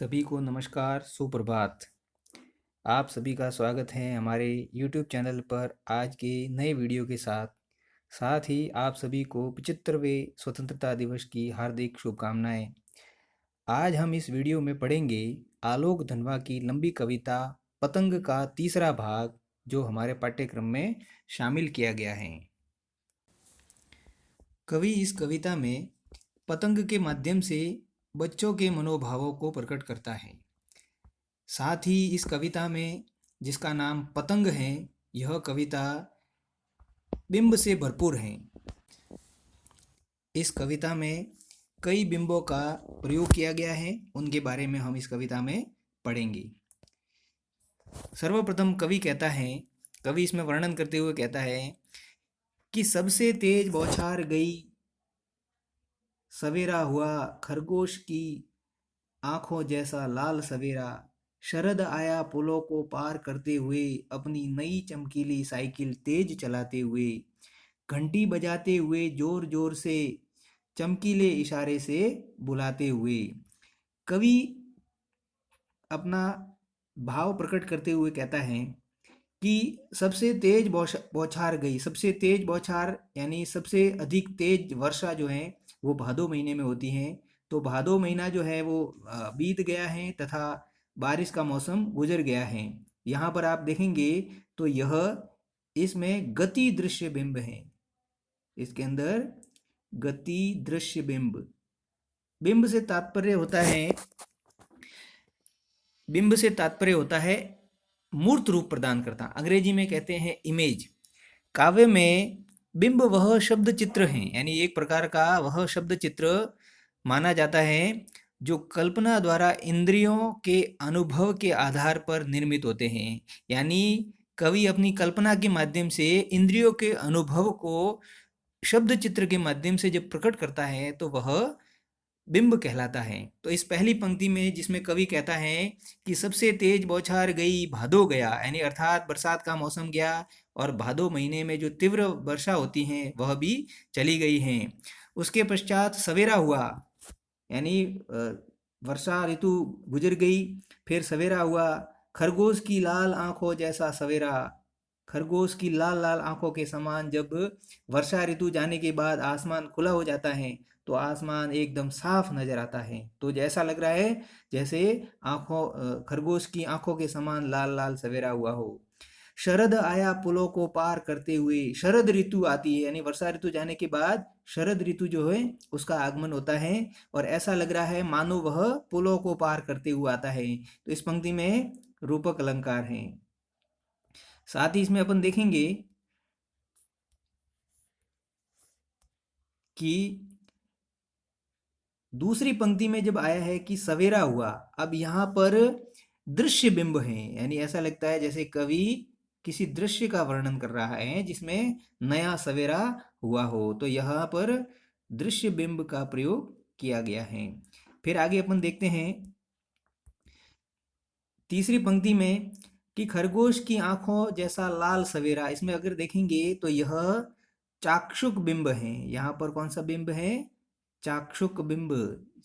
सभी को नमस्कार, सुप्रभात। आप सभी का स्वागत है हमारे YouTube चैनल पर आज के नए वीडियो के साथ। साथ ही आप सभी को 75वें स्वतंत्रता दिवस की हार्दिक शुभकामनाएं। आज हम इस वीडियो में पढ़ेंगे आलोक धनवा की लंबी कविता पतंग का तीसरा भाग, जो हमारे पाठ्यक्रम में शामिल किया गया है। कवि इस कविता में पतंग के माध्यम से बच्चों के मनोभावों को प्रकट करता है। साथ ही इस कविता में, जिसका नाम पतंग है, यह कविता बिंब से भरपूर है। इस कविता में कई बिंबों का प्रयोग किया गया है, उनके बारे में हम इस कविता में पढ़ेंगे। सर्वप्रथम कवि इसमें वर्णन करते हुए कहता है कि सबसे तेज बौछार गई, सवेरा हुआ खरगोश की आंखों जैसा लाल सवेरा, शरद आया पुलों को पार करते हुए, अपनी नई चमकीली साइकिल तेज चलाते हुए, घंटी बजाते हुए जोर जोर से, चमकीले इशारे से बुलाते हुए। कवि अपना भाव प्रकट करते हुए कहता है कि सबसे तेज बौछार गई। सबसे तेज बौछार यानी सबसे अधिक तेज वर्षा जो है वो भादो महीने में होती है। तो भादो महीना जो है वो बीत गया है तथा बारिश का मौसम गुजर गया है। यहाँ पर आप देखेंगे तो यह इसमें गति दृश्य बिंब है। इसके अंदर गति दृश्य बिंब, बिंब से तात्पर्य होता है मूर्त रूप प्रदान करता। अंग्रेजी में कहते हैं इमेज। काव्य में बिंब वह शब्द चित्र है, यानी एक प्रकार का वह शब्द चित्र माना जाता है जो कल्पना द्वारा इंद्रियों के अनुभव के आधार पर निर्मित होते हैं। यानी कवि अपनी कल्पना के माध्यम से इंद्रियों के अनुभव को शब्द चित्र के माध्यम से जब प्रकट करता है तो वह बिंब कहलाता है। तो इस पहली पंक्ति में जिसमें कवि कहता है कि सबसे तेज बौछार गई भादो गया, यानी अर्थात बरसात का मौसम गया और भादो महीने में जो तीव्र वर्षा होती है वह भी चली गई है। उसके पश्चात सवेरा हुआ, यानी वर्षा ऋतु गुजर गई, फिर सवेरा हुआ। खरगोश की लाल आंखों जैसा सवेरा, खरगोश की लाल लाल आंखों के समान जब वर्षा ऋतु जाने के बाद आसमान खुला हो जाता है तो आसमान एकदम साफ नजर आता है। तो जैसा लग रहा है जैसे खरगोश की आंखों के समान लाल लाल सवेरा हुआ हो। शरद आया पुलों को पार करते हुए, शरद ऋतु आती है, यानी वर्षा ऋतु जाने के बाद शरद ऋतु जो है उसका आगमन होता है और ऐसा लग रहा है मानो वह पुलों को पार करते हुए आता है। तो इस पंक्ति में रूपक अलंकार है। साथ ही इसमें अपन देखेंगे कि दूसरी पंक्ति में जब आया है कि सवेरा हुआ, अब यहाँ पर दृश्य बिंब है, यानी ऐसा लगता है जैसे कवि किसी दृश्य का वर्णन कर रहा है जिसमें नया सवेरा हुआ हो। तो यहाँ पर दृश्य बिंब का प्रयोग किया गया है। फिर आगे अपन देखते हैं तीसरी पंक्ति में कि खरगोश की आंखों जैसा लाल सवेरा। इसमें अगर देखेंगे तो यह चाक्षुक बिंब है। यहाँ पर कौन सा बिंब है? चाक्षुक बिंब।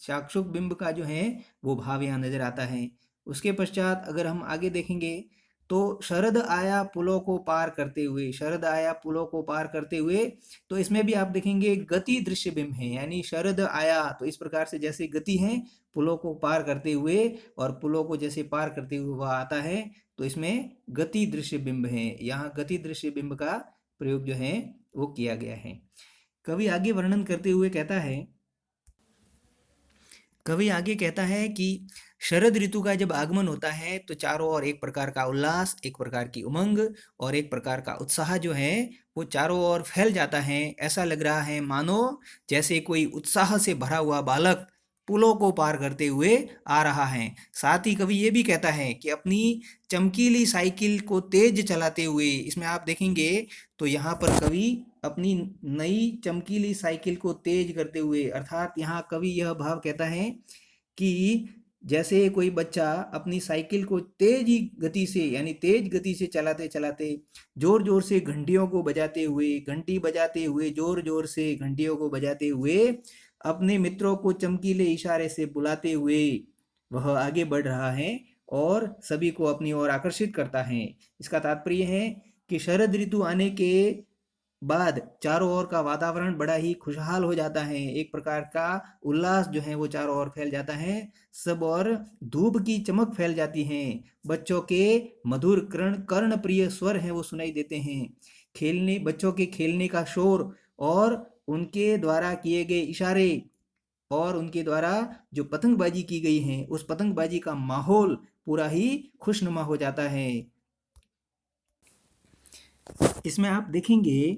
चाक्षुक बिंब का जो है वो भाव यहाँ नजर आता है। उसके पश्चात अगर हम आगे देखेंगे तो शरद आया पुलों को पार करते हुए, शरद आया पुलों को पार करते हुए, तो इसमें भी आप देखेंगे गति दृश्य बिंब है, यानी शरद आया तो इस प्रकार से जैसे गति है पुलों को पार करते हुए, और पुलों को जैसे पार करते हुए वह आता है, तो इसमें गति दृश्य बिंब है। यहाँ गति दृश्य बिंब का प्रयोग जो है वो किया गया है। कवि आगे वर्णन करते हुए कहता है, कवि आगे कहता है कि शरद ऋतु का जब आगमन होता है तो चारों ओर एक प्रकार का उल्लास, एक प्रकार की उमंग और एक प्रकार का उत्साह जो है वो चारों ओर फैल जाता है। ऐसा लग रहा है मानो जैसे कोई उत्साह से भरा हुआ बालक पुलों को पार करते हुए आ रहा है। साथ ही कवि ये भी कहता है कि अपनी चमकीली साइकिल को तेज चलाते हुए, इसमें आप देखेंगे तो यहाँ पर कवि अपनी नई चमकीली साइकिल को तेज करते हुए, अर्थात यहाँ कवि यह भाव कहता है कि जैसे कोई बच्चा अपनी साइकिल को तेजी गति से, यानी तेज गति से चलाते चलाते, जोर जोर से घंटियों को बजाते हुए, घंटी बजाते हुए, जोर जोर से घंटियों को बजाते हुए, अपने मित्रों को चमकीले इशारे से बुलाते हुए वह आगे बढ़ रहा है और सभी को अपनी ओर आकर्षित करता है। इसका तात्पर्य है कि शरद ऋतु आने के बाद चारों ओर का वातावरण बड़ा ही खुशहाल हो जाता है। एक प्रकार का उल्लास जो है वो चारों ओर फैल जाता है, सब और धूप की चमक फैल जाती है। बच्चों के मधुर कर्ण प्रिय स्वर हैं वो सुनाई देते हैं। खेलने बच्चों के खेलने का शोर और उनके द्वारा किए गए इशारे और उनके द्वारा जो पतंगबाजी की गई है उस पतंगबाजी का माहौल पूरा ही खुशनुमा हो जाता है। इसमें आप देखेंगे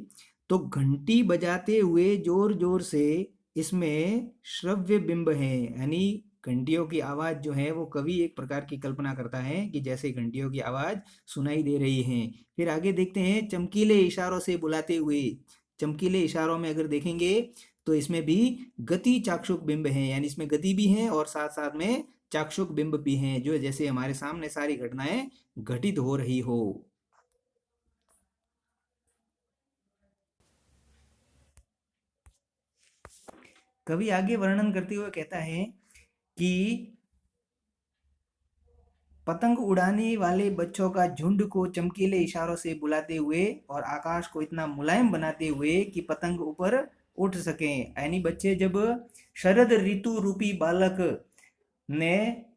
तो घंटी बजाते हुए जोर जोर से इसमें श्रव्य बिंब है, यानी घंटियों की आवाज जो है वो कवि एक प्रकार की कल्पना करता है कि जैसे घंटियों की आवाज सुनाई दे रही है। फिर आगे देखते हैं चमकीले इशारों से बुलाते हुए। चमकीले इशारों में अगर देखेंगे तो इसमें भी गति चाक्षुक बिंब है, यानी इसमें गति भी है और साथ साथ में चाक्षुक बिंब भी हैं, जो जैसे हमारे सामने सारी घटनाएं घटित हो रही हो। कवि आगे वर्णन करते हुए कहता है कि पतंग उड़ाने वाले बच्चों का झुंड को चमकीले इशारों से बुलाते हुए और आकाश को इतना मुलायम बनाते हुए कि पतंग ऊपर उठ सकें। यानी बच्चे जब शरद ऋतु रूपी बालक ने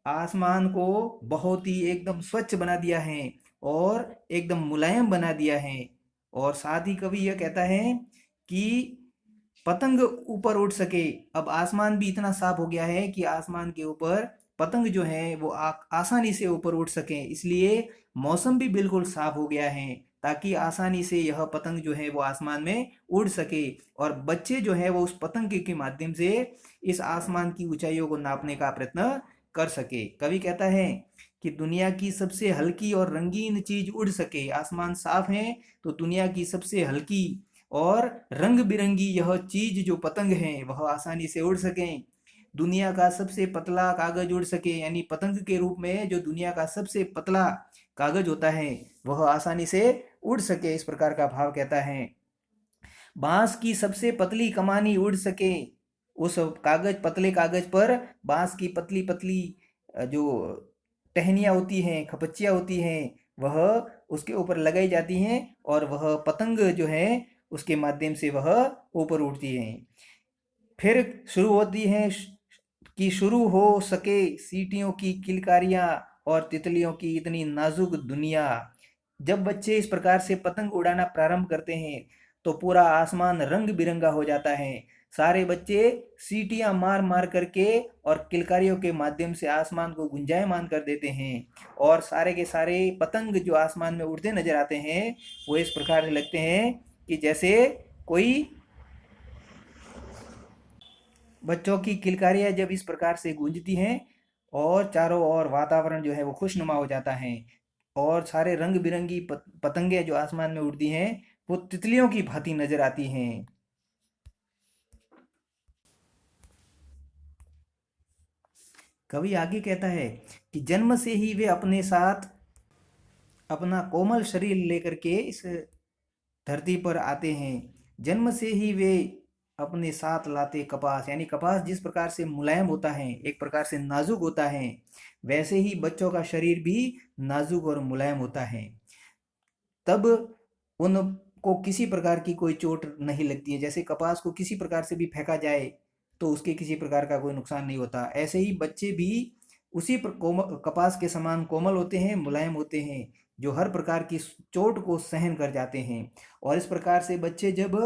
आसमान को बहुत ही एकदम स्वच्छ बना दिया है और एकदम मुलायम बना दिया है। और साथ ही कवि यह कहता है कि पतंग ऊपर उड़ सके। अब आसमान भी इतना साफ हो गया है कि आसमान के ऊपर पतंग जो है वो आसानी से ऊपर उड़ सके, इसलिए मौसम भी बिल्कुल साफ हो गया है ताकि आसानी से यह पतंग जो है वो आसमान में उड़ सके और बच्चे जो है वो उस पतंग के माध्यम से इस आसमान की ऊंचाइयों को नापने का प्रयत्न कर सके। कवि कहता है कि दुनिया की सबसे हल्की और रंगीन चीज उड़ सके। आसमान साफ है तो दुनिया की सबसे हल्की और रंग बिरंगी यह चीज जो पतंग है वह आसानी से उड़ सके। दुनिया का सबसे पतला कागज उड़ सके, यानी पतंग के रूप में जो दुनिया का सबसे पतला कागज होता है वह आसानी से उड़ सके, इस प्रकार का भाव कहता है। बांस की सबसे पतली कमानी उड़ सके। उस कागज पतले कागज पर बांस की पतली पतली जो टहनियाँ होती हैं, खपच्चियाँ होती हैं, वह उसके ऊपर लगाई जाती हैं और वह पतंग जो है उसके माध्यम से वह ऊपर उठती है। फिर शुरू होती है कि शुरू हो सके सीटियों की किलकारियां और तितलियों की इतनी नाजुक दुनिया। जब बच्चे इस प्रकार से पतंग उड़ाना प्रारंभ करते हैं तो पूरा आसमान रंग बिरंगा हो जाता है। सारे बच्चे सीटियां मार मार करके और किलकारियों के माध्यम से आसमान को गुंजायमान कर देते हैं और सारे के सारे पतंग जो आसमान में उड़ते नजर आते हैं वो इस प्रकार से लगते हैं कि जैसे कोई बच्चों की किलकारियां जब इस प्रकार से गूंजती हैं और चारों ओर वातावरण जो है वो खुशनुमा हो जाता है और सारे रंग बिरंगी पतंगे जो आसमान में उड़ती हैं वो तितलियों की भांति नजर आती हैं। कवि आगे कहता है कि जन्म से ही वे अपने साथ अपना कोमल शरीर लेकर के इस धरती पर आते हैं। जन्म से ही वे अपने साथ लाते कपास, यानी कपास जिस प्रकार से मुलायम होता है, एक प्रकार से नाजुक होता है, वैसे ही बच्चों का शरीर भी नाजुक और मुलायम होता है। तब उनको किसी प्रकार की कोई चोट नहीं लगती है। जैसे कपास को किसी प्रकार से भी फेंका जाए तो उसके किसी प्रकार का कोई नुकसान नहीं होता, ऐसे ही बच्चे भी उसी कपास के समान कोमल होते हैं, मुलायम होते हैं, जो हर प्रकार की चोट को सहन कर जाते हैं। और इस प्रकार से बच्चे जब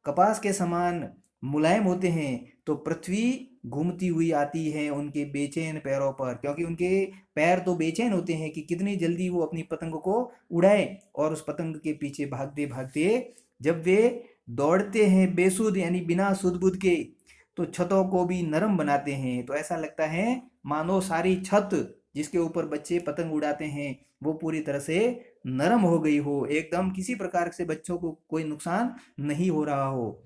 कपास के समान मुलायम होते हैं तो पृथ्वी घूमती हुई आती है उनके बेचैन पैरों पर, क्योंकि उनके पैर तो बेचैन होते हैं कि कितनी जल्दी वो अपनी पतंग को उड़ाए। और उस पतंग के पीछे भागते भागते जब वे दौड़ते हैं बेसुध, यानी बिना सुध बुध के, तो छतों को भी नरम बनाते हैं। तो ऐसा लगता है मानो सारी छत जिसके ऊपर बच्चे पतंग उड़ाते हैं वो पूरी तरह से नरम हो गई हो, एकदम किसी प्रकार से बच्चों को कोई नुकसान नहीं हो रहा हो।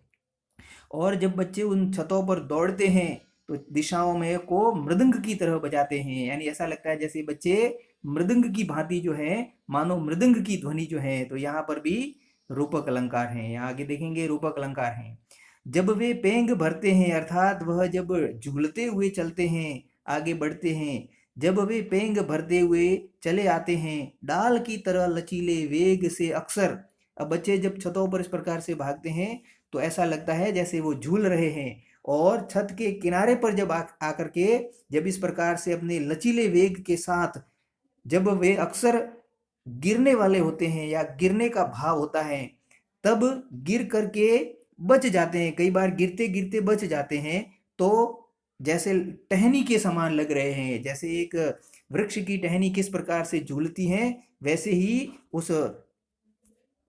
और जब बच्चे उन छतों पर दौड़ते हैं तो दिशाओं में को मृदंग की तरह बजाते हैं, यानी ऐसा लगता है जैसे बच्चे मृदंग की भांति जो है, मानो मृदंग की ध्वनि जो है। तो यहाँ पर भी रूपक अलंकार हैं, यहाँ आगे देखेंगे रूपक अलंकार हैं। जब वे पेंग भरते हैं, अर्थात वह जब झूलते हुए चलते हैं, आगे बढ़ते हैं, जब वे पेंग भरते हुए चले आते हैं डाल की तरह लचीले वेग से अक्सर। अब बच्चे जब छतों पर इस प्रकार से भागते हैं तो ऐसा लगता है जैसे वो झूल रहे हैं, और छत के किनारे पर जब आकर के जब इस प्रकार से अपने लचीले वेग के साथ जब वे अक्सर गिरने वाले होते हैं या गिरने का भाव होता है, तब गिर करके बच जाते हैं। कई बार गिरते गिरते बच जाते हैं, तो जैसे टहनी के समान लग रहे हैं। जैसे एक वृक्ष की टहनी किस प्रकार से झूलती है, वैसे ही उस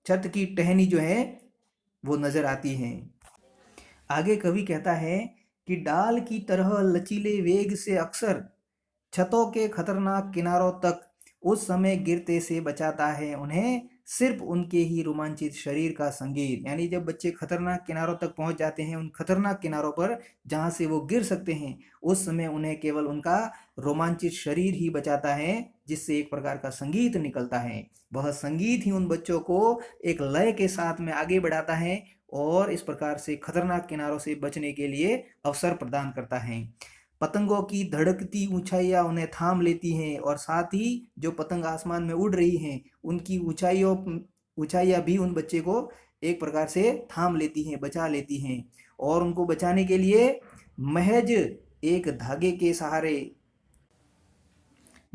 छत की टहनी जो है वो नजर आती है। आगे कवि कहता है कि डाल की तरह लचीले वेग से अक्सर छतों के खतरनाक किनारों तक उस समय गिरते से बचाता है उन्हें सिर्फ उनके ही रोमांचित शरीर का संगीत। यानी जब बच्चे खतरनाक किनारों तक पहुंच जाते हैं, उन खतरनाक किनारों पर जहां से वो गिर सकते हैं, उस समय उन्हें केवल उनका रोमांचित शरीर ही बचाता है, जिससे एक प्रकार का संगीत निकलता है। वह संगीत ही उन बच्चों को एक लय के साथ में आगे बढ़ाता है और इस प्रकार से खतरनाक किनारों से बचने के लिए अवसर प्रदान करता है। पतंगों की धड़कती ऊंचाइयां उन्हें थाम लेती हैं, और साथ ही जो पतंग आसमान में उड़ रही हैं उनकी ऊंचाइयां भी उन बच्चे को एक प्रकार से थाम लेती हैं, बचा लेती हैं। और उनको बचाने के लिए महज एक धागे के सहारे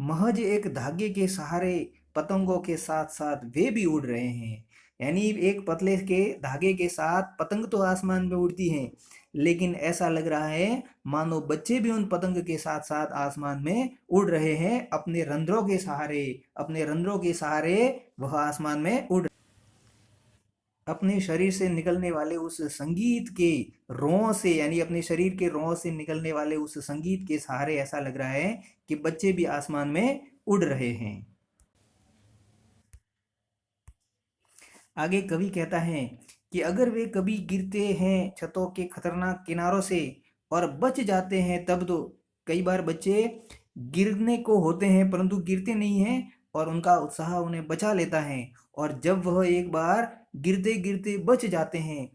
महज एक धागे के सहारे पतंगों के साथ साथ वे भी उड़ रहे हैं। यानी एक पतले के धागे के साथ पतंग तो आसमान में उड़ती हैं, लेकिन ऐसा लग रहा है मानो बच्चे भी उन पतंग के साथ साथ आसमान में उड़ रहे हैं। अपने रंध्रों के सहारे वह आसमान में उड़ अपने शरीर से निकलने वाले उस संगीत के रों से, यानी अपने शरीर के रों से निकलने वाले उस संगीत के सहारे ऐसा लग रहा है कि बच्चे भी आसमान में उड़ रहे हैं। आगे कवि कहता है कि अगर वे कभी गिरते हैं छतों के खतरनाक किनारों से और बच जाते हैं तब तो। कई बार बच्चे गिरने को होते हैं परंतु गिरते नहीं हैं, और उनका उत्साह उन्हें बचा लेता है। और जब वह एक बार गिरते गिरते बच जाते हैं,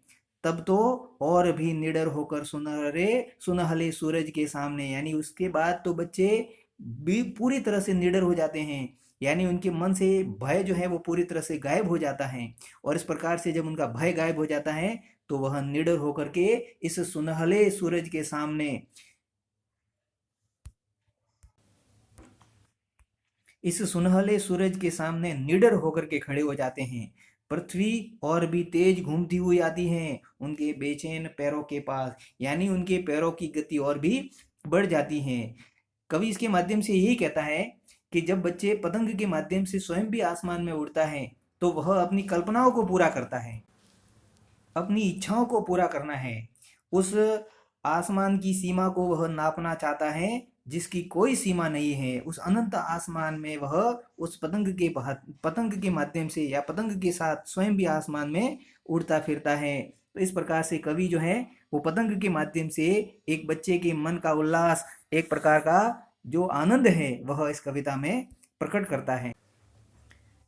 तब तो और भी निडर होकर सुनहले सूरज के सामने, यानी उसके बाद तो बच्चे भी पूरी तरह से निडर हो जाते हैं। यानी उनके मन से भय जो है वो पूरी तरह से गायब हो जाता है, और इस प्रकार से जब उनका भय गायब हो जाता है तो वह निडर होकर के इस सुनहले सूरज के सामने निडर होकर के खड़े हो जाते हैं। पृथ्वी और भी तेज घूमती हुई आती है उनके बेचैन पैरों के पास, यानी उनके पैरों की गति और भी बढ़ जाती है। कवि इसके माध्यम से यही कहता है कि जब बच्चे पतंग के माध्यम से स्वयं भी आसमान में उड़ता है तो वह अपनी कल्पनाओं को पूरा करता है, अपनी इच्छाओं को पूरा करना है। उस आसमान की सीमा को वह नापना चाहता है जिसकी कोई सीमा नहीं है। उस अनंत आसमान में वह उस पतंग के माध्यम से या पतंग के साथ स्वयं भी आसमान में उड़ता फिरता है। तो इस प्रकार से कवि जो है वो पतंग के माध्यम से एक बच्चे के मन का उल्लास, एक प्रकार का जो आनंद है वह इस कविता में प्रकट करता है।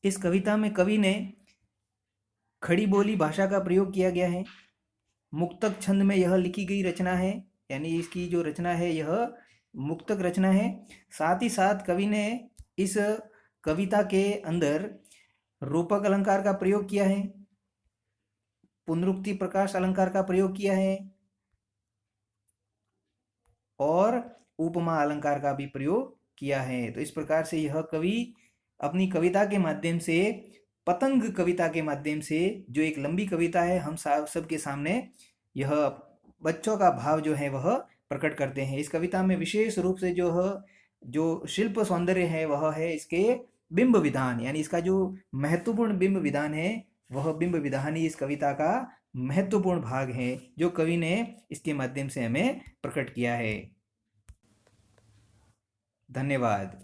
इस कविता में कवि ने खड़ी बोली भाषा का प्रयोग किया गया है। मुक्तक छंद में यह लिखी गई रचना है, यानी इसकी जो रचना है यह मुक्तक रचना है। साथ ही साथ कवि ने इस कविता के अंदर रूपक अलंकार का प्रयोग किया है, पुनरुक्ति प्रकाश अलंकार का प्रयोग किया है, और उपमा अलंकार का भी प्रयोग किया है। तो इस प्रकार से यह कवि अपनी कविता के माध्यम से, पतंग कविता के माध्यम से, जो एक लंबी कविता है, हम सबके सामने यह बच्चों का भाव जो है वह प्रकट करते हैं। इस कविता में विशेष रूप से जो शिल्प सौंदर्य है वह है इसके बिंब विधान, यानी इसका जो महत्वपूर्ण बिंब विधान है वह बिंब विधान ही इस कविता का महत्वपूर्ण भाग है, जो कवि ने इसके माध्यम से हमें प्रकट किया है। धन्यवाद।